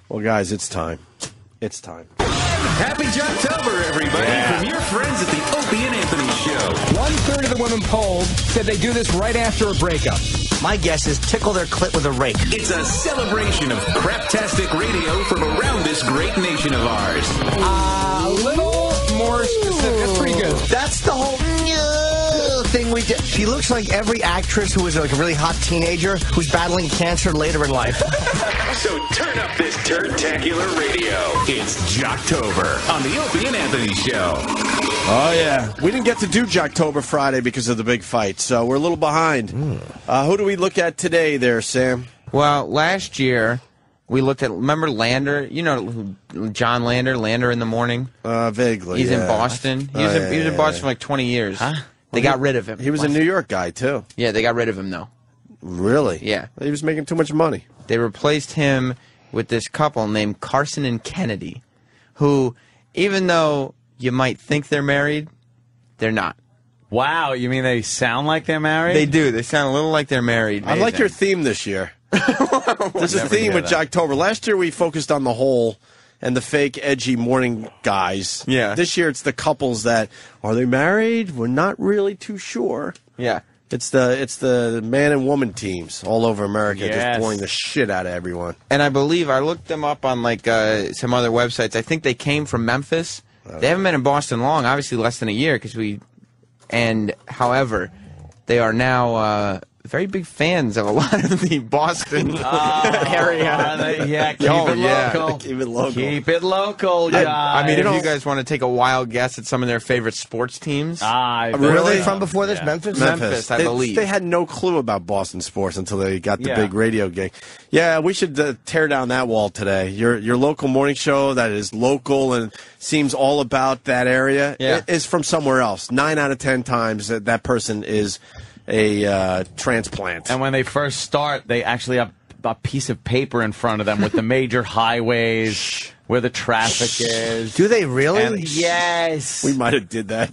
Well, guys, it's time. It's time. Happy Jocktober, everybody, from your friends at the Opie and Anthony Show. 1/3 of the women polled said they do this right after a breakup. My guess is tickle their clit with a rake. It's a celebration of craptastic radio from around this great nation of ours. A little more specific. That's pretty good. That's the whole thing we did. She looks like every actress who is like a really hot teenager who's battling cancer later in life. So turn up this turd-tacular radio. It's Jocktober on the Opie and Anthony Show. Oh, yeah. We didn't get to do Jocktober Friday because of the big fight, so we're a little behind. Who do we look at today there, Sam? Well, last year, we looked at, remember Lander? You know John Lander, Lander in the Morning? Vaguely, He's in Boston. He was in Boston for like 20 years. Huh? They got rid of him. He was a New York guy, too. Yeah, they got rid of him, though. Really? Yeah. He was making too much money. They replaced him with this couple named Karson and Kennedy, who, even though you might think they're married, they're not. Wow, you mean they sound like they're married? They do. They sound a little like they're married. I like your theme this year. There's a theme with Jocktober. Last year we focused on the whole and the fake, edgy morning guys. Yeah. This year it's the couples that, are they married? We're not really too sure. Yeah. It's the man and woman teams all over America, Yes. just boring the shit out of everyone. And I believe, I looked them up on like some other websites. I think they came from Memphis. They haven't been in Boston long, obviously less than a year, however, they are now very big fans of a lot of the Boston area. Yeah, keep it local. Keep it local. Keep it local, guys. I mean, if you guys want to take a wild guess at some of their favorite sports teams. Really? Where are they from before this? Memphis? Memphis, I believe. They had no clue about Boston sports until they got the big radio gig. Yeah, we should tear down that wall today. Your local morning show that is local and seems all about that area is from somewhere else. 9 out of 10 times that person is a transplant. And when they first start, they actually have a piece of paper in front of them with the major highways where the traffic is. Do they really? And yes. We might have did that.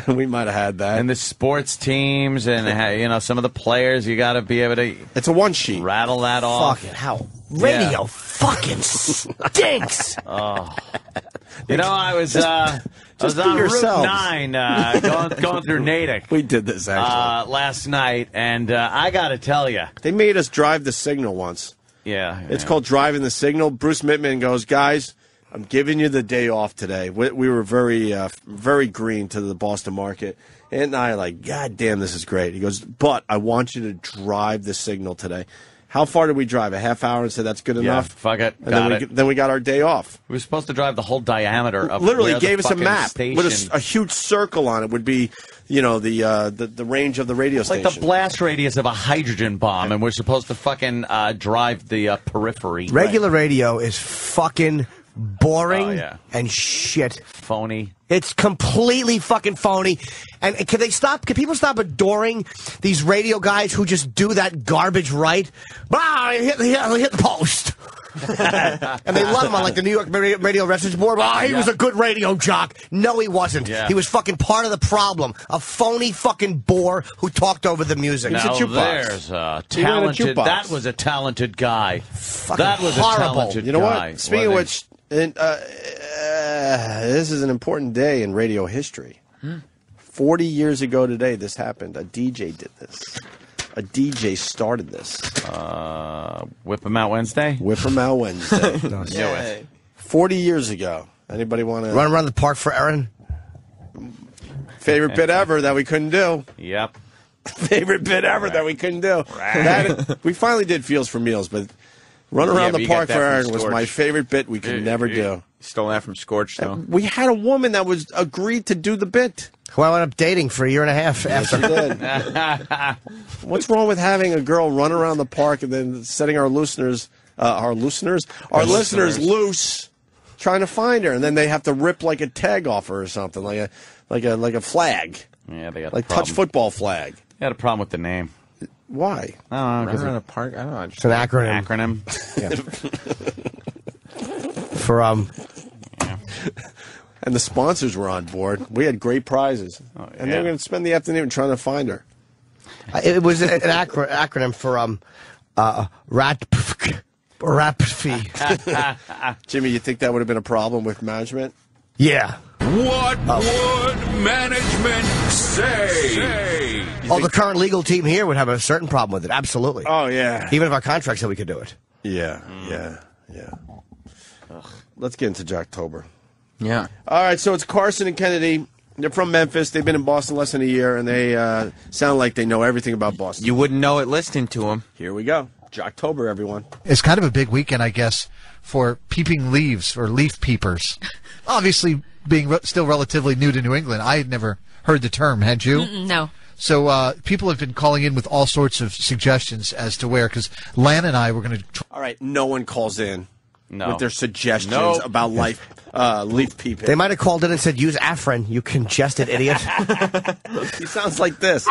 We might have had that. And the sports teams and some of the players, you got to be able to. It's a one sheet. Rattle that off. Fucking how radio fucking stinks. I was on Route 9 going through Natick. We did this actually last night, and I got to tell you, they made us drive the signal once. It's called driving the signal. Bruce Mittman goes, guys, I'm giving you the day off today. We were very green to the Boston market. And I like, God damn, this is great. He goes, but I want you to drive the signal today. How far did we drive? A half hour and said that's good enough? Fuck it. And then we got our day off. We were supposed to drive the whole diameter of literally where gave the us a fucking map station. with a huge circle on it would be, the range of the radio station. Like the blast radius of a hydrogen bomb, and we're supposed to fucking drive the periphery. Regular radio is fucking boring and shit. Phony. It's completely fucking phony. And can people stop adoring these radio guys who just do that garbage right? Hit the post. And they love him on like the New York Radio Reference Board. He was a good radio jock. No, he wasn't. He was fucking part of the problem. A phony fucking bore who talked over the music. Now there's a talented. That was a talented guy. That was horrible. A talented guy. You know what? Speaking of which, this is an important day in radio history. 40 years ago today, this happened. A DJ did this. A DJ started this. Whip 'em Out Wednesday? Whip 'em Out Wednesday. 40 years ago. Anybody want to... Run around the park for Aaron? Favorite bit ever that we couldn't do. Yep. Favorite bit ever that we couldn't do. We finally did Fields for Meals, but Run Around the Park for Aaron was my favorite bit we could never do. Stole that from Scorch, though. We had a woman that was agreed to do the bit. Who I went up dating for a year and a half after. Yes, did. What's wrong with having a girl run around the park and then setting our listeners loose, trying to find her, and then they have to rip like a tag off her or something, like a flag. Yeah, they got like touch football flag. They had a problem with the name. Why? I don't know. Run Around the Park. I don't know. It's an acronym. For And the sponsors were on board. We had great prizes. And they were going to spend the afternoon trying to find her. It was an acronym for rat. Rap fee. Jimmy, you think that would have been a problem with management? Yeah. What would management say? The current legal team here would have a certain problem with it. Absolutely. Oh, yeah. Even if our contract said we could do it. Yeah. Let's get into Jocktober. Yeah. All right, so it's Karson and Kennedy. They're from Memphis. They've been in Boston less than a year, and they sound like they know everything about Boston. You wouldn't know it listening to them. Here we go. Jocktober, everyone. It's kind of a big weekend, I guess, for peeping leaves or leaf peepers. Obviously, being still relatively new to New England, I had never heard the term. Had you? No. So people have been calling in with all sorts of suggestions as to where, because Lan and I were going to... All right, no one calls in with their suggestions Nope. about leaf peeping. They might have called in and said, use Afrin, you congested idiot. He sounds like this.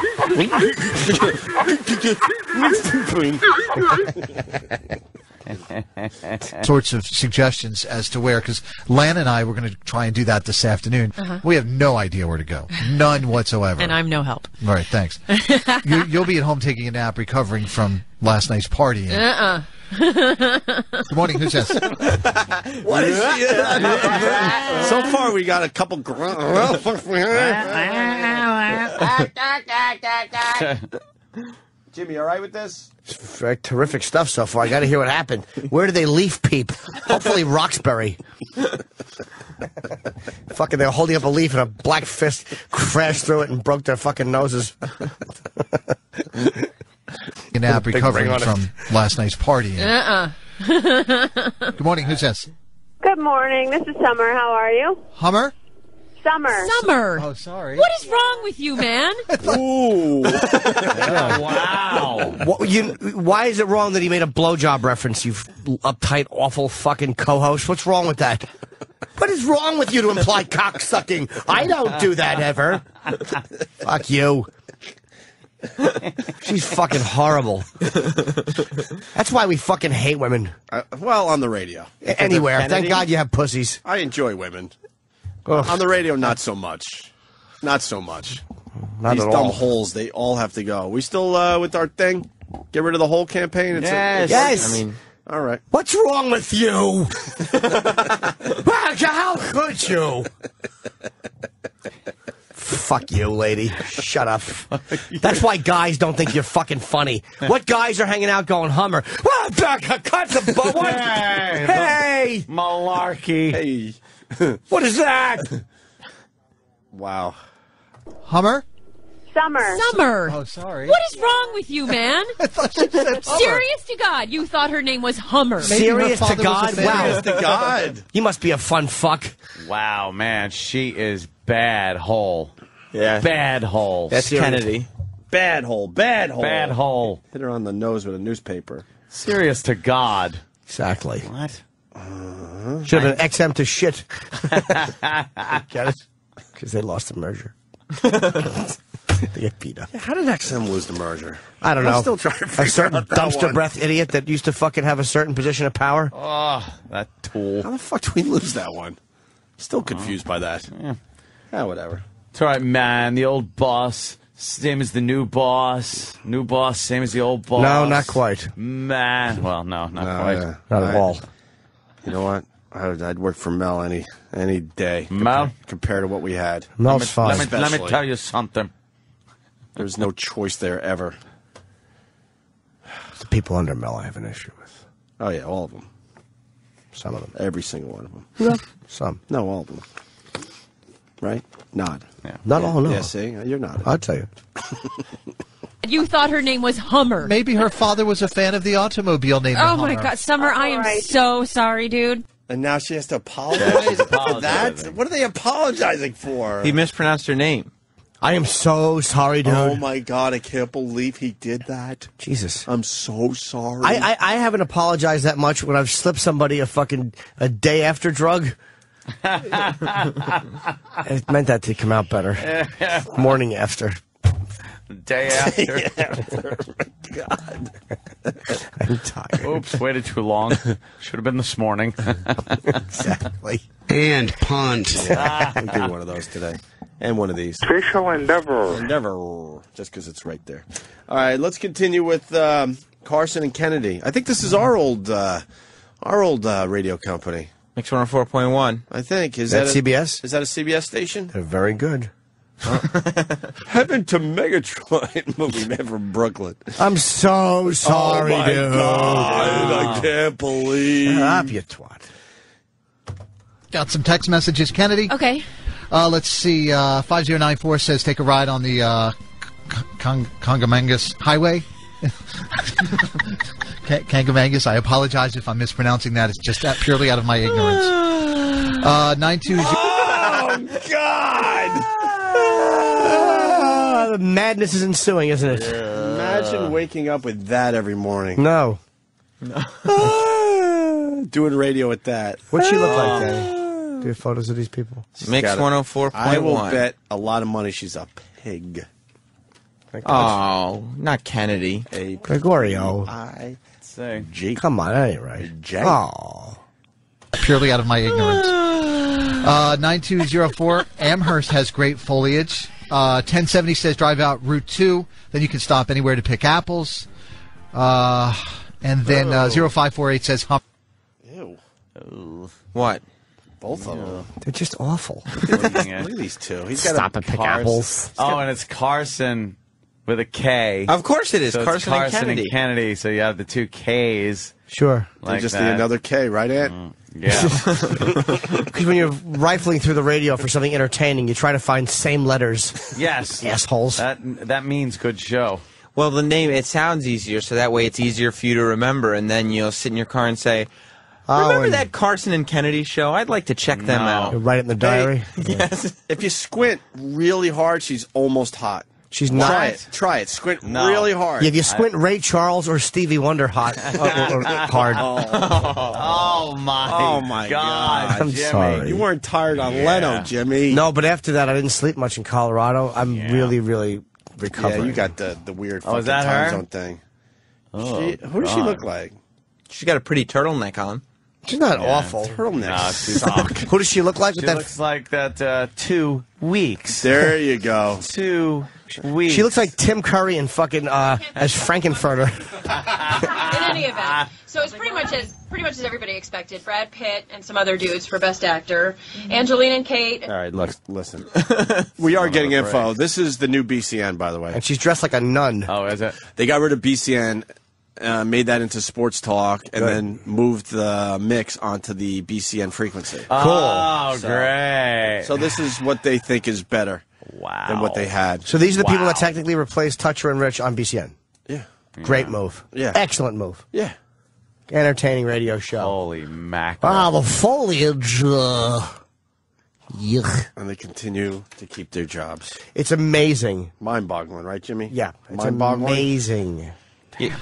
sorts of suggestions as to where, because Lan and I were going to try and do that this afternoon. We have no idea where to go. None whatsoever. And I'm no help. All right, thanks. You'll be at home taking a nap, recovering from last night's party. Good morning, who's this? What is she? So far, we got a couple. Jimmy, all right with this? Very terrific stuff so far. I got to hear what happened. Where did they leaf peep? Hopefully Roxbury. Fucking, they were holding up a leaf and a black fist crashed through it and broke their fucking noses. A nap, recovering from last night's party. Good morning, who's this? Good morning. This is Summer. How are you? Hummer? Summer. Oh, sorry. What is wrong with you, man? Ooh. Wow. Why is it wrong that he made a blowjob reference, you uptight, awful fucking co-host? What's wrong with that? What is wrong with you to imply cock-sucking? I don't do that ever. Fuck you. She's fucking horrible. That's why we fucking hate women. Well, on the radio. Anywhere. Thank God you have pussies. I enjoy women. Ugh. On the radio, not so much. Not so much. Not These at dumb all. holes, they all have to go. We still with our thing? Get rid of the whole campaign? Yes. I mean, All right. What's wrong with you? How could you? Fuck you, lady. Shut up. That's why guys don't think you're fucking funny. What guys are hanging out going, Hummer? What? Cut the butt. What? Hey! Malarkey. Hey. What is that? Wow. Hummer? Summer. Oh, sorry. What is wrong with you, man? I thought you said Hummer. Serious to God, you thought her name was Hummer. Maybe her Serious to father was a God? fan. Wow. Honest to God. You must be a fun fuck. Wow, man, she is bad hole. Yeah. Bad hole. that's Kennedy. Bad hole. Bad hole. Bad hole. Hit her on the nose with a newspaper. Serious to God. Exactly. What? Should have been XM to shit. Get it? Because they lost the merger. They get beat up. How did XM lose the merger? I don't I'm know. still trying to figure a certain out that dumpster one. breath idiot that used to fucking have a certain position of power. Oh, that tool. How the fuck do we lose that one? Still confused by that. Yeah, whatever. It's all right, man. The old boss, same as the new boss. New boss, same as the old boss. No, not quite. Man. Well, no, not quite. Yeah. Not at all. You know what? I'd work for Mel any day. Mel? Compared to what we had. Mel's fine. Let me Especially. tell you something. There's no choice there ever. The people under Mel I have an issue with. Oh, yeah, all of them. Some of them. Every single one of them. Some. No, all of them. Right? Nod. Yeah. Not all, no. Yeah, see? You're nodding. I'll tell you. You thought her name was Hummer. Maybe her father was a fan of the automobile named Oh my Hummer. God, Summer, I am Alright. so sorry, dude. And now she has to apologize for that? apologizing. What are they apologizing for? He mispronounced her name. I am so sorry, dude. Oh, my God. I can't believe he did that. Jesus. I'm so sorry. I haven't apologized that much when I've slipped somebody a day after drug. It meant that to come out better. Morning after. Day after. God. I'm tired. Oops, waited too long. Should have been this morning. Exactly. And punt. We'll do one of those today. And one of these. Official endeavor. Endeavor. Just because it's right there. All right, let's continue with Karson and Kennedy. I think this is our old radio company. Mix 104.1. I think. Is that that CBS? Is that a CBS station? They're very good. Heaven to Megatron movie man from Brooklyn. I'm so sorry, my dude. God, I can't believe. Stop, you twat. Got some text messages, Kennedy. Okay. Let's see. 5094 says take a ride on the Kangamangas Highway. Kangamangas. I apologize if I'm mispronouncing that. It's just purely out of my ignorance. 920. Oh God! The madness is ensuing, isn't it? Imagine waking up with that every morning. No. Doing radio with that. What'd she look like, Danny? Do you have photos of these people? Mix 104.1. I will bet a lot of money she's a pig. Oh, not Kennedy. A Gregorio. I say Jake. Come on, that ain't right. Jake. Oh. Purely out of my ignorance. 9204. Amherst has great foliage. 1070 says drive out Route 2. Then you can stop anywhere to pick apples. And then 0548 says hump. Ew. What? Both of them. They're just awful. Look at these two. He's got Stop and pick apples. Oh, and it's Karson with a K. Of course it is. So Karson it's Karson and Kennedy. So you have the two Ks. Sure. They just need another K, right, Ed? Yeah. Because when you're rifling through the radio for something entertaining, you try to find same letters. Yes. Assholes. That means good show. Well, the name, it sounds easier, so that way it's easier for you to remember, and then you'll sit in your car and say, remember that Karson and Kennedy show? I'd like to check them out. You write it in the diary? Hey, yes. If you squint really hard, she's almost hot. She's not. Try it. Squint really hard. Yeah, if you squint Ray Charles or Stevie Wonder hard. Oh, my God. I'm Jimmy. sorry. You weren't tired on Leno, Jimmy. No, but after that, I didn't sleep much in Colorado. I'm really, really recovering. Yeah, you got the weird fucking is that time her? zone thing. Oh, who does she look like? She's got a pretty turtleneck on. She's not awful. Turtleneck. suck. Who does she look like? She looks like that 2 weeks. There you go. 2 weeks. She looks like Tim Curry and fucking as Frankenfurter. In any event, so it's pretty much as everybody expected. Brad Pitt and some other dudes for Best Actor. Angelina and Kate. All right, listen. We are getting info. This is the new BCN, by the way. And she's dressed like a nun. Oh, is it? They got rid of BCN, made that into Sports Talk, and then moved the mix onto the BCN frequency. Oh, great. So this is what they think is better than what they had. So these are the people that technically replaced Toucher and Rich on BCN. Yeah. Great move. Yeah. Excellent move. Yeah. Entertaining radio show. Holy mackerel. Ah, the foliage. Yuck. And they continue to keep their jobs. It's amazing. Mind-boggling, right, Jimmy? Yeah. It's Mind-boggling. amazing. Yeah.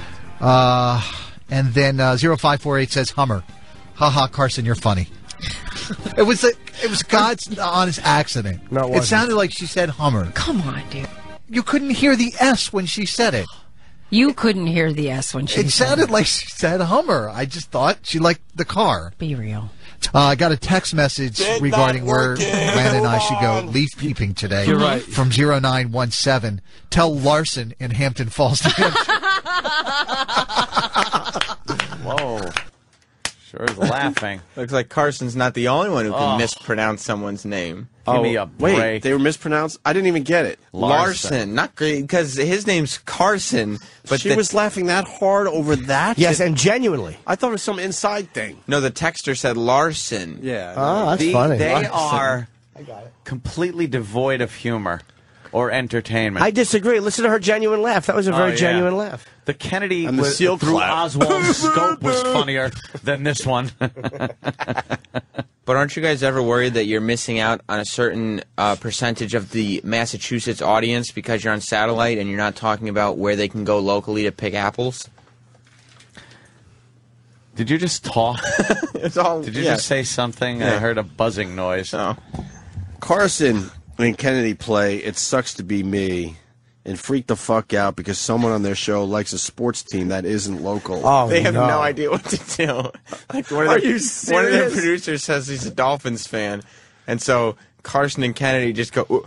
And then 0548 says Hummer. Haha, Karson, you're funny. It was God's honest accident. No, it it wasn't. sounded like she said Hummer. Come on, dude. You couldn't hear the S when she said it. You couldn't hear the S when she It said sounded like she said Hummer. I just thought she liked the car. Be real. I got a text message regarding where Lan and I should go leaf peeping today. You're right. From 0917. Tell Larson in Hampton Falls. Whoa. Sure is laughing. Looks like Carson's not the only one who can mispronounce someone's name. Give me a break. Wait, they were mispronounced? I didn't even get it. Larson. Not great, because his name's Karson. But She was laughing that hard over that? Yes, and genuinely. I thought it was some inside thing. No, the texter said Larson. Yeah. Oh, that's funny. They are completely devoid of humor or entertainment. I disagree. Listen to her genuine laugh. That was a very genuine laugh. The Kennedy And the seal through clap. Oswald's scope was funnier than this one. But aren't you guys ever worried that you're missing out on a certain percentage of the Massachusetts audience because you're on satellite and you're not talking about where they can go locally to pick apples? Did you just talk? It's all. Did you just say something? I heard a buzzing noise. Oh. Carson and Kennedy play It Sucks to Be Me and freak the fuck out because someone on their show likes a sports team that isn't local. Oh, They have no. no idea what to do. Like one of Are their, you one of their serious? producers says he's a Dolphins fan, and so Karson and Kennedy just go. All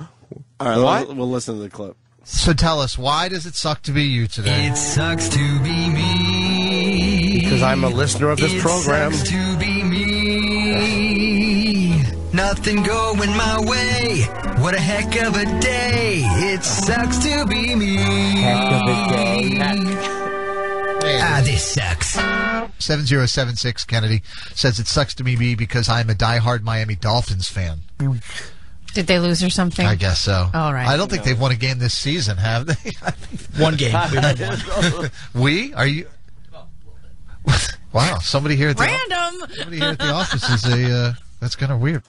right, What? we'll listen to the clip. So tell us, why does it suck to be you today? It sucks to be me. I'm a listener of this program. Sucks to be me. Nothing going my way. What a heck of a day. It sucks to be me. Heck of a day. This sucks. 7076 Kennedy says it sucks to me because I'm a diehard Miami Dolphins fan. Did they lose or something? I guess so. All right. I don't think they've won a game this season, have they? One game. We won one. We? Are you? Wow. Somebody here at the somebody here at the office is a. That's kind of weird.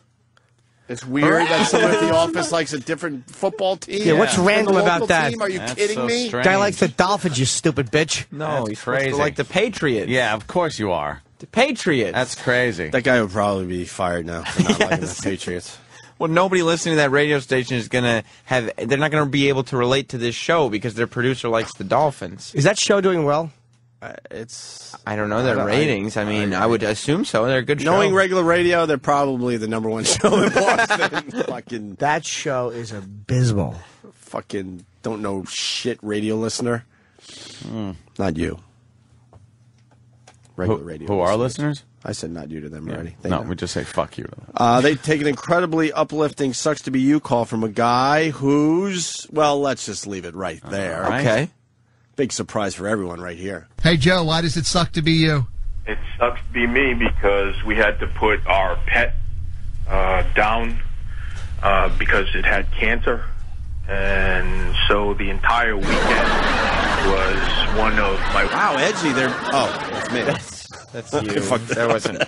It's weird that someone at the office likes a different football team. Yeah, what's random about that? Team? Are you kidding me? Strange. Guy likes the Dolphins, you stupid bitch. No, he's supposed crazy. to like the Patriots. Yeah, of course you are. The Patriots. That's crazy. That guy would probably be fired now for not liking the Patriots. Well, nobody listening to that radio station is going to have... They're not going to be able to relate to this show because their producer likes the Dolphins. Is that show doing well? It's... I don't know their ratings. I mean, I would assume so. They're a good show. Knowing regular radio, they're probably the #1 show in Boston. Fucking... That show is abysmal. Fucking don't know shit radio listener. Not you. Regular radio. Who are listeners? I said not you to them already. They No, know. we just say fuck you. They take an incredibly uplifting sucks to be you call from a guy who's, well, let's just leave it right there. All right. Okay. Big surprise for everyone right here. Hey, Joe, why does it suck to be you? It sucks to be me because we had to put our pet down because it had cancer. And so the entire weekend was one of my... Wow, edgy. Oh, that's me. That's you. That wasn't...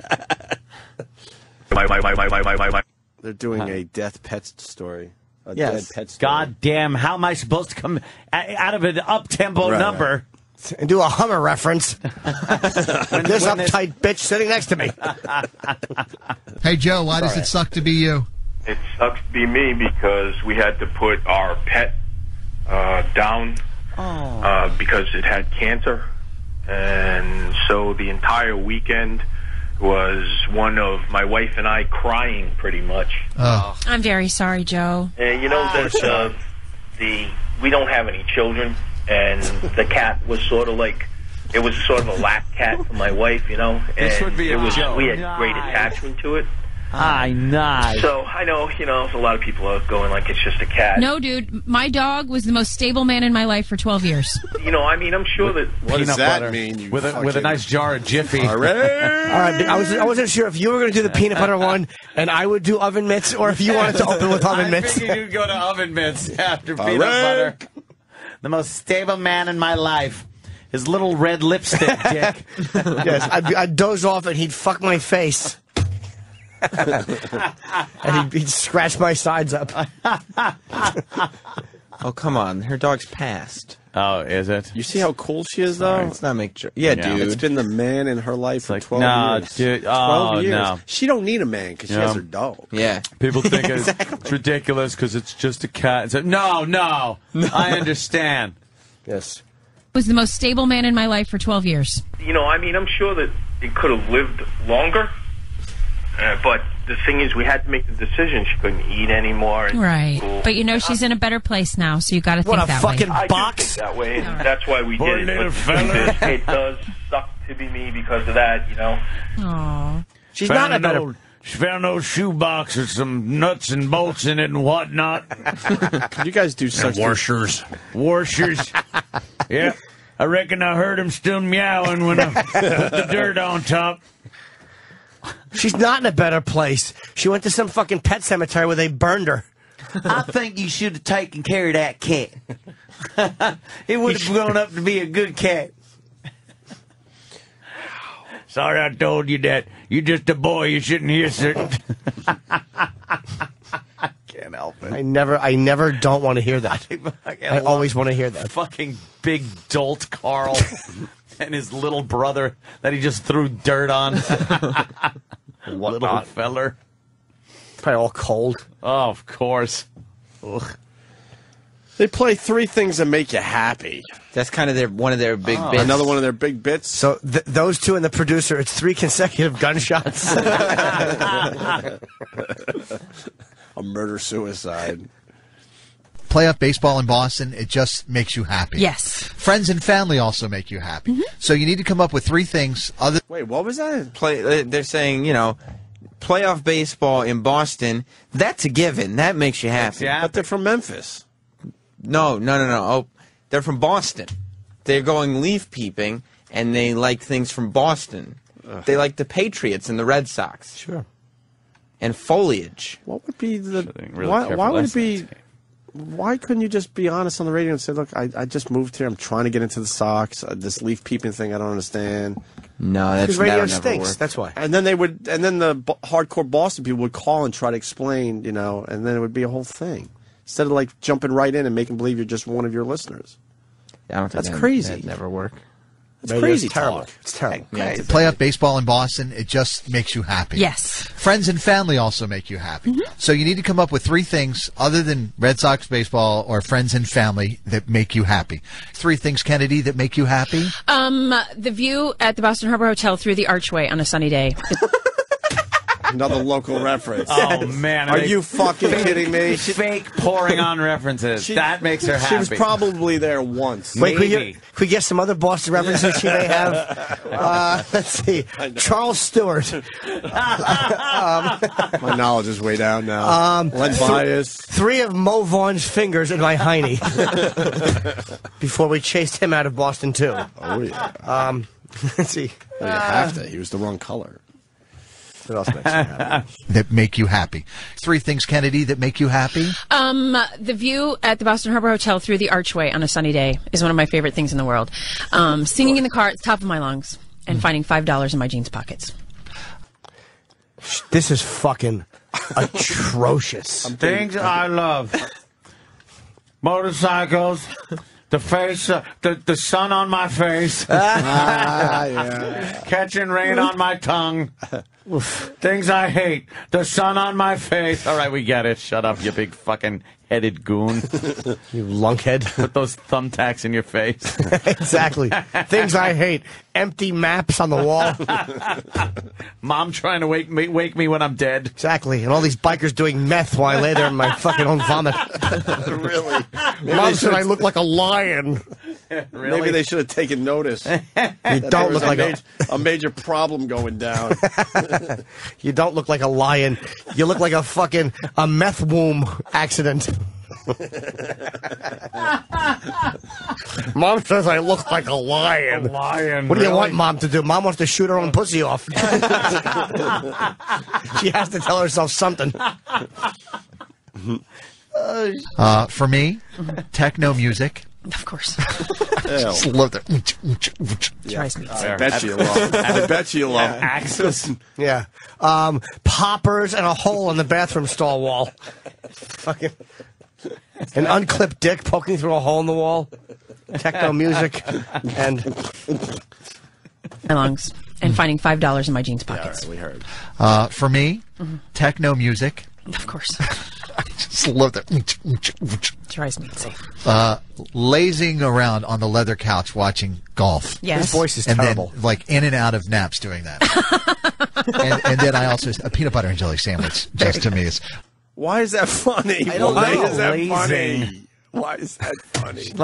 My. They're doing a death pet story. Yes. Dead pet story. God damn, how am I supposed to come out of an up-tempo number? And do a Hummer reference. This uptight bitch sitting next to me. Hey, Joe, why does it suck to be you? It sucks to be me because we had to put our pet down because it had cancer. And so the entire weekend was one of my wife and I crying pretty much. Oh. I'm very sorry, Joe. And you know that we don't have any children, and the cat was sort of like, it was sort of a lap cat for my wife, you know. And This would be a joke. we had great attachment to it. Nice. So I know, a lot of people are going like it's just a cat. No, dude, my dog was the most stable man in my life for 12 years. I'm sure that... What does Peanut that butter mean? With a nice jar of Jiffy. All right. All right, I wasn't sure if you were going to do the peanut butter one and I would do oven mitts, or if you wanted to open with oven mitts. I figured you'd go to oven mitts after peanut butter. The most stable man in my life. His little red lipstick, Dick. Yes, I'd doze off and he'd fuck my face. And he'd scratch my sides up. Oh, come on. Her dog's passed. Oh, is it? You see how cool she is, though? Let's not make joke. Yeah, dude. It's been the man in her life for 12 years. Dude. 12 years. No. She don't need a man because she has her dog. Yeah. People think it's ridiculous because it's just a cat. So, no. I understand. Yes. Was the most stable man in my life for 12 years. I'm sure that it could have lived longer. But the thing is, we had to make the decision. She couldn't eat anymore. Right. But she's in a better place now, so you got to think that way. What a fucking box. I do think that way, and that's why we did it. But it does suck to be me because of that, Aww. She's not a better... She found no shoebox with some nuts and bolts in it and whatnot. You guys do such... Washers. Yeah. I reckon I heard him still meowing when I put the dirt on top. She's not in a better place. She went to some fucking pet cemetery where they burned her. I think you should have taken care of that cat. It would have grown up to be a good cat. Sorry I told you that. You're just a boy. You shouldn't hear certain... I can't help it. I never don't want to hear that. I always want to hear that. Fucking big dolt Carl and his little brother that he just threw dirt on. Little feller. Probably all cold. Oh, of course. Ugh. They play 3 things that make you happy. That's kind of one of their big bits. Another one of their big bits. So those two and the producer, it's 3 consecutive gunshots. A murder-suicide. playoff baseball in Boston, it just makes you happy. Yes. Friends and family also make you happy. So you need to come up with 3 things other. Wait, what was that? They're saying, playoff baseball in Boston, that's a given. That makes you happy. Yeah, but they're from Memphis. No. Oh, they're from Boston. They're going leaf peeping, and they like things from Boston. They like the Patriots and the Red Sox. Sure. And foliage. What would be the... Really why would it be... Why couldn't you just be honest on the radio and say, look, I just moved here. I'm trying to get into the Sox. This leaf peeping thing, I don't understand. No, that's because radio never stinks. work. That's why. And then the hardcore Boston people would call and try to explain, and then it would be a whole thing. Instead of like jumping right in and making believe you're just one of your listeners. I don't think that's crazy. That'd never work. That's crazy terrible. talk. It's terrible. Yeah, Playoff baseball in Boston, it just makes you happy. Yes. Friends and family also make you happy. So you need to come up with 3 things other than Red Sox baseball or friends and family that make you happy. 3 things, Kennedy, that make you happy? The view at the Boston Harbor Hotel through the archway on a sunny day. Another local reference. Oh, man. Are you fucking kidding me? Fake pouring on references. That makes her happy. She was probably there once. Wait, can we get some other Boston references she may have? Let's see. Charles Stewart. My knowledge is way down now. Len Bias. 3 of Mo Vaughn's fingers in my hiney. Before we chased him out of Boston, too. Oh, yeah. Let's see. Well, you have to. He was the wrong color. What else makes you happy? That make you happy. 3 things, Kennedy, that make you happy? The view at the Boston Harbor Hotel through the archway on a sunny day is one of my favorite things in the world. Singing in the car at the top of my lungs and finding $5 in my jeans pockets. This is fucking atrocious. Things I love. Motorcycles. The face, the sun on my face. Yeah. Catching rain on my tongue. Things I hate. The sun on my face. All right, we get it. Shut up, you big fucking headed goon. You lunkhead. Put those thumbtacks in your face. Exactly. Things I hate. Empty maps on the wall. Mom trying to wake me when I'm dead. Exactly. And all these bikers doing meth while I lay there in my fucking own vomit. Really? Mom said I look like a lion. Really? Maybe they should have taken notice. You don't look like a major problem going down. You don't look like a lion. You look like a meth womb accident. Mom says I look like a lion. Lion. What do you want Mom to do? Mom wants to shoot her own pussy off. She has to tell herself something. For me, techno music. Of course. Just love that. Drives me. I bet you love. I bet you love. Axis. Yeah. Poppers and a hole in the bathroom stall wall. Fucking an unclipped dick poking through a hole in the wall. Techno music and my lungs and finding $5 in my jeans pockets. Yeah, we heard. For me, techno music. Of course. I just love that. Drives me insane. Lazing around on the leather couch watching golf. Yes. his voice is And terrible. then, like, in and out of naps doing that. and then I also, a peanut butter and jelly sandwich, just to me, is. Why is that funny? I don't Why know. is that Lazing. funny? Why is that funny? He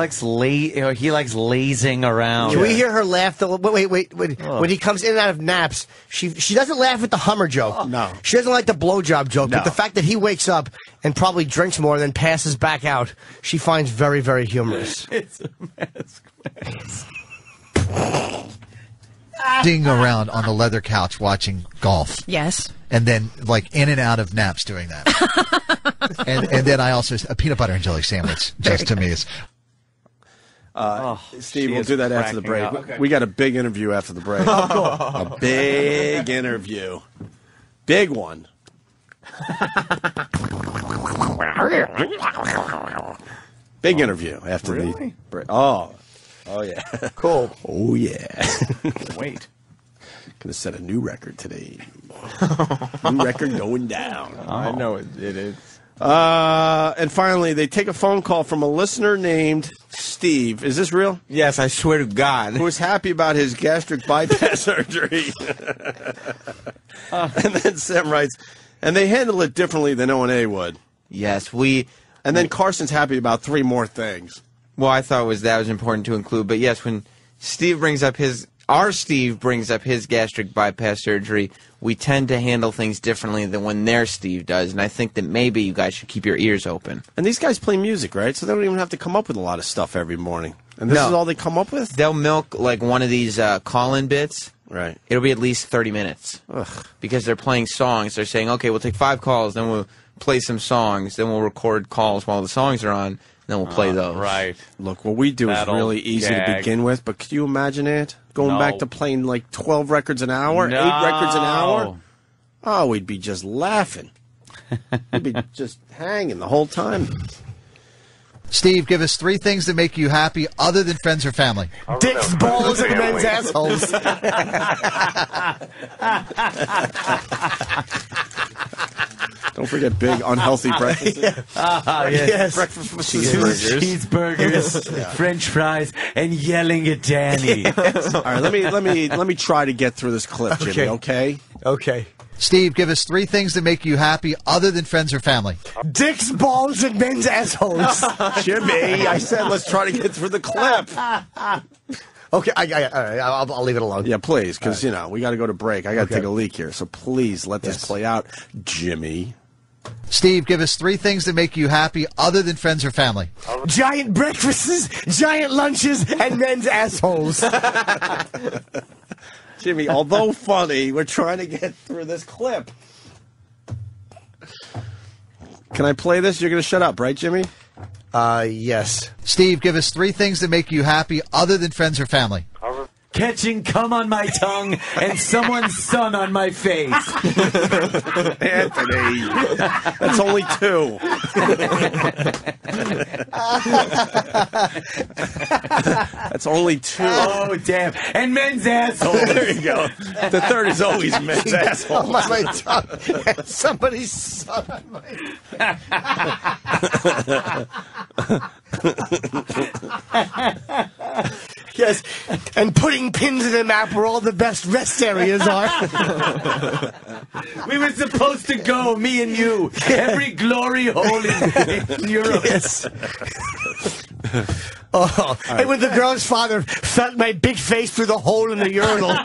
likes lazing around. Can we hear her laugh? Wait. When he comes in and out of naps, she doesn't laugh at the Hummer joke. No. She doesn't like the blowjob joke. No. But the fact that he wakes up and probably drinks more and then passes back out, she finds very, very humorous. It's a mask. Lazing around on the leather couch watching golf. Yes. And then, like, in and out of naps doing that. and then I also, a peanut butter and jelly sandwich, just to me, is. Steve, she we'll is do that after the break. cracking up. Okay. We got a big interview after the break. A big interview. Big one. Big interview after the break. Oh, yeah. Cool. Oh, yeah. Wait. Gonna set a new record today. New record going down. I know it is. And finally, they take a phone call from a listener named Steve. Is this real? Yes, I swear to God. Who is happy about his gastric bypass surgery. And then Sam writes, and they handle it differently than O&A would. Yes, we And then Carson's happy about 3 more things. Well, I thought that was important to include. But yes, when Steve brings up our Steve brings up his gastric bypass surgery, we tend to handle things differently than when their Steve does. And I think that maybe you guys should keep your ears open. And these guys play music, right? So they don't even have to come up with a lot of stuff every morning. And this is all they come up with? They'll milk like one of these call-in bits. Right. It'll be at least 30 minutes. Ugh. Because they're playing songs. They're saying, okay, we'll take 5 calls, then we'll play some songs, then we'll record calls while the songs are on, then we'll play those. Right. Look, what we do is really easy to begin with, but could you imagine it? Going back to playing like 12 records an hour, 8 records an hour? Oh, we'd be just laughing. We'd be just hanging the whole time. Steve, give us 3 things that make you happy other than friends or family. Dicks, balls, and men's assholes. Don't forget big, unhealthy breakfast. Yes. Breakfast with cheeseburgers, French fries, and yelling at Danny. All right, let me try to get through this clip, Jimmy. Okay. Okay. Steve, give us 3 things that make you happy other than friends or family. Dicks, balls, and men's assholes. Jimmy, I said let's try to get through the clip. Okay, all right, I'll leave it alone. Yeah, please, because, we got to go to break. I got to take a leak here, so please let this play out. Jimmy. Steve, give us 3 things that make you happy other than friends or family. Giant breakfasts, giant lunches, and men's assholes. Jimmy, although funny, we're trying to get through this clip. Can I play this? You're going to shut up, right, Jimmy? Yes. Steve, give us 3 things that make you happy other than friends or family. Catching cum on my tongue and someone's son on my face. Anthony, that's only 2. That's only 2. Oh, damn. And men's assholes. There you go. The third is always men's assholes. On my tongue. And somebody's son on my... Yes, and putting pins in a map where all the best rest areas are. We were supposed to go, me and you, every glory hole in Europe. Yes. Oh, right. And when the girl's father felt my big face through the hole in the urinal.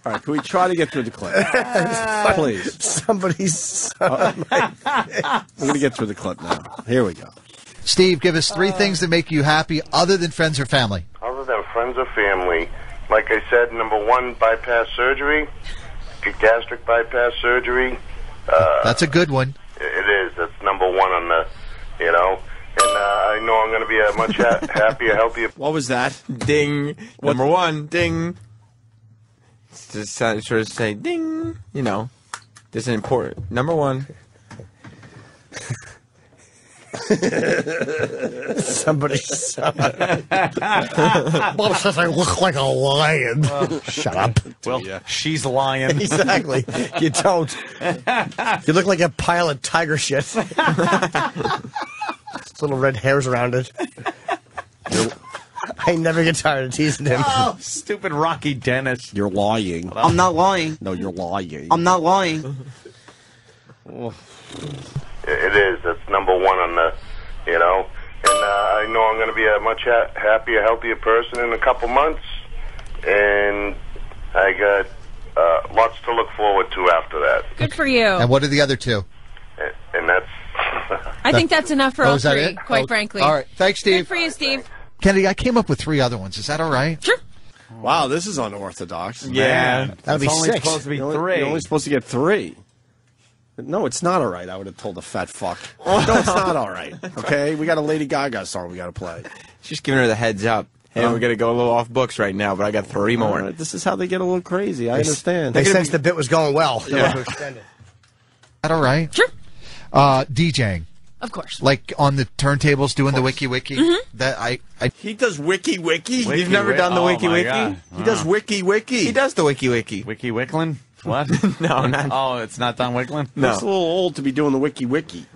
All right, can we try to get through the clip? Please. Somebody's son. I'm going to get through the clip now. Here we go. Steve, give us 3 things that make you happy other than friends or family. Other than friends or family, like I said, number 1, bypass surgery, gastric bypass surgery. That's a good one. It is. That's number 1 on the, And I know I'm going to be a much happier, healthier. What was that? Ding. Number 1, ding. Just sort of say, ding. This is important. Number 1. Somebody's son. Bob says I look like a lion. Shut up. Well, she's lying. Exactly. You don't. You look like a pile of tiger shit. Little red hairs around it. I never get tired of teasing him. Oh, stupid Rocky Dennis. You're lying. I'm not lying. No, you're lying. I'm not lying. It is. That's number 1 on the, And I know I'm going to be a much happier, healthier person in a couple months. And I got lots to look forward to after that. Good for you. And what are the other 2? And that's... I think that's enough for all is that 3, it? quite frankly. All right. Thanks, Steve. Good for you, Steve. Kennedy, I came up with 3 other ones. Is that all right? Sure. Wow, this is unorthodox. Yeah. That'll be only 6. supposed to be 3. You're only supposed to get 3. No, it's not all right. I would have told the fat fuck. No, it's not all right. Okay, we got a Lady Gaga song we got to play. Just giving her the heads up. Hey, we're going to go a little off books right now, but I got 3 more. Right, this is how they get a little crazy. I understand. They sensed the bit was going well. They Yeah. want to extend it. Is that all right? Sure. DJing. Of course. Like on the turntables doing the wiki. Mm-hmm. That He does wiki. You've never done the wiki. He does wiki. He does the wiki. Wiki Wicklin? What? No, not. Oh, it's not Don Wicklin? No. He's a little old to be doing the wiki.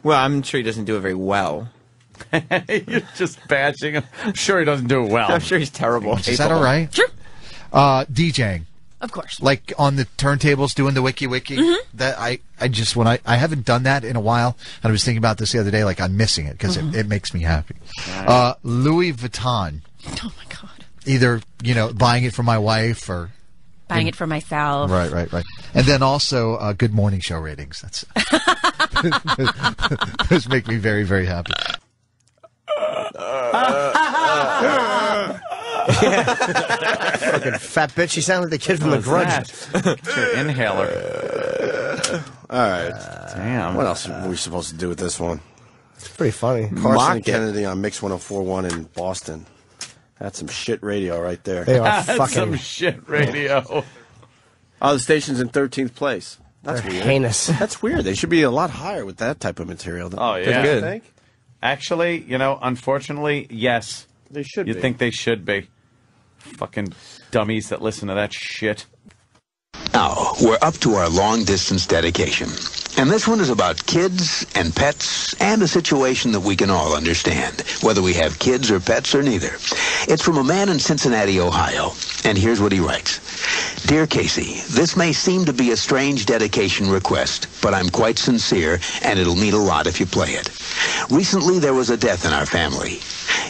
Well, I'm sure he doesn't do it very well. You're just bashing him. I'm sure he doesn't do it well. I'm sure he's terrible. Is that all right? Sure. DJing. Of course. Like on the turntables doing the wiki. That I just, when I haven't done that in a while, and I was thinking about this the other day, like I'm missing it because it makes me happy. Louis Vuitton. Oh my God. Either, buying it for my wife or buying it for myself. Right. And then also Good Morning Show ratings. That's those make me very, very happy. Fucking fat bitch. You sound like the kid from The Grudge. It's your inhaler. All right. Damn. What else are we supposed to do with this one? It's pretty funny. Karson and Kennedy on Mix 104.1 in Boston. That's some shit radio right there. They are fucking some shit radio. Oh, the station's in 13th place. That's They're weird. heinous. That's weird. They should be a lot higher with that type of material. Oh, yeah. Don't you think? Actually, unfortunately, yes. They should You'd think they should be. Fucking dummies that listen to that shit. Now, we're up to our long-distance dedication. And this one is about kids and pets and a situation that we can all understand, whether we have kids or pets or neither. It's from a man in Cincinnati, Ohio. And here's what he writes. Dear Casey, this may seem to be a strange dedication request, but I'm quite sincere, and it'll mean a lot if you play it. Recently, there was a death in our family.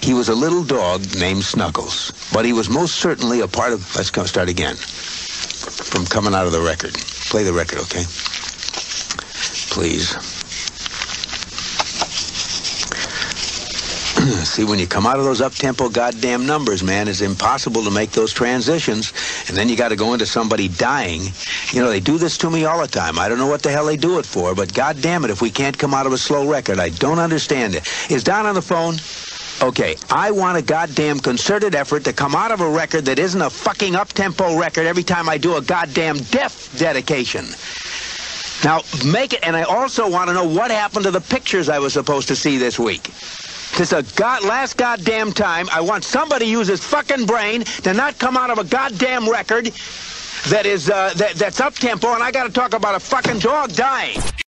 He was a little dog named Snuggles, but he was most certainly a part of... Let's go start again. From coming out of the record. Play the record, okay? Please. See, when you come out of those up-tempo goddamn numbers, man, it's impossible to make those transitions. And then you got to go into somebody dying. They do this to me all the time. I don't know what the hell they do it for, but goddamn it, if we can't come out of a slow record, I don't understand it. Is Don on the phone? Okay, I want a goddamn concerted effort to come out of a record that isn't a fucking up-tempo record every time I do a goddamn death dedication. Now, make it, and I also want to know what happened to the pictures I was supposed to see this week. This is last goddamn time. I want somebody to use his fucking brain to not come out of a goddamn record that is that's up-tempo, and I got to talk about a fucking dog dying.